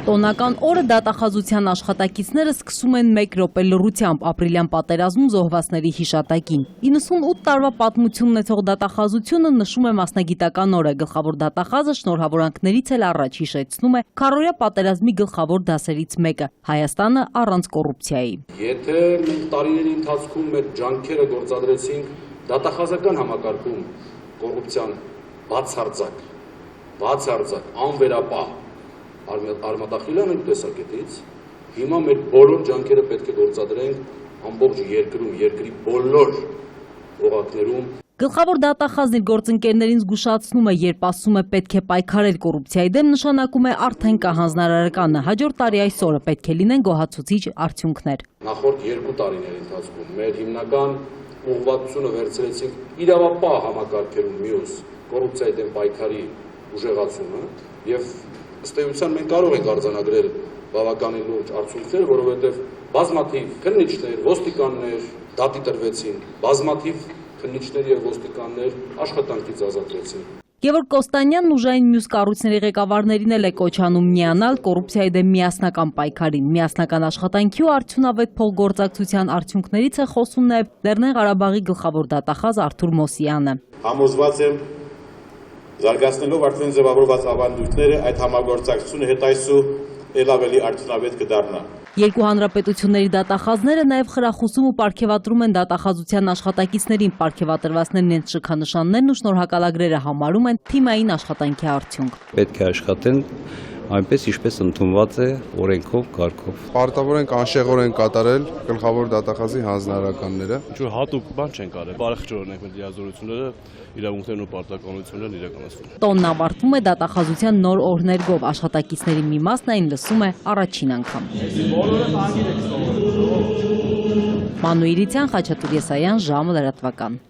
Տոնական օրը դատախազության աշխատակիցները սկսում են 1 րոպե լռությամբ ապրիլյան պատերազմում զոհվածների հիշատակին։ 98 տարվա պատմություն ունեցող դատախազությունը նշում է մասնագիտական օրը։ Գլխավոր դատախազը շնորհավորանքներից էլ առաջ հիշեցնում է քառօրյա պատերազմի գլխավոր դասերից մեկը՝ Հայաստանը առանց կոռուպցիայի։ Եթե մենք տարիների ընթացքում մեր ջանքերը գործադրեցինք դատախազական համակարգում կոռուպցիան բացարձակ, անվերապահ արմատախիլան ենք տեսակետից, հիմա մեր բոլոր ջանքերը պետք է գործադրենք ամբողջ երկրում, երկրի բոլոր օղակներում։ Գլխավոր դատախազն իր գործընկերներին զգուշացնում է, երբ ասում է պետք է պայքարել կոռուպցիայի դեմ, նշանակում է արդեն կա հանձնարարականը, հաջորդ տարի այս օրը պետք է լինեն գոհացուցիչ արդյունքներ։ Նախորդ 2 տարիների ընթացքում մեր հիմնական ուղղվածությունը վերցրեցինք իրավապահ համակարգերում մյուս կոռուպցիայի դեմ պայքարի ուժեղացումը եւ ըստ էության մենք կարող ենք արձանագրել բավականին լուրջ արդյունքներ, որովհետեւ բազմաթիվ քննիչներ, ոստիկաններ դատի տրվեցին, բազմաթիվ քննիչներ եւ ոստիկաններ աշխատանքից ազատվեցին։ Գևորգ Կոստանյանն ուժային մյուս կառույցների ղեկավարներին էլ է կոչ անում միանալ կոռուպցիայի դեմ միասնական պայքարին։ Միասնական աշխատանքի ու արդյունավետ փոխգործակցության արդյունքներից է խոսում նաև Լեռնային Ղարաբաղի գլխավոր դատախազ Արթուր Մոսյանը։ Համոզված եմ, զարգացնելով արդեն ձևավորված ավանդույթները, այդ համագործակցությունը հետ այսու ել ավելի արդյունավետ կդառնա։ Երկու հանրապետությունների դատախազները նաև խրախուսում ու պարգևատրում են դատախազության աշխատակիցներին, պարգևատրվածներն են շքանշաններն ու շնորհակալագրերը համարում են թիմային աշխատանքի արդյունք։ Պետք է աշխատեն այնպես, ինչպես ընդունված է օրենքով, կարգով։ Պարտավոր ենք անշեղորեն կատարել գլխավոր դատախազի հանձնարարականները։ Ինչ-որ հատուկ բան չեն կարել, բարեխջորեն ենք մեր լիազորությունները, իրավունքներն ու պարտականություններն իրականացնում։ Տոնն ավարտվում է դատախազության նոր օրհներգով, աշխատակիցների մի մասն այն լսում է առաջին անգամ։ Մանուիրիցյան, Խաչատուր Եսայան, ժամը լրատվական։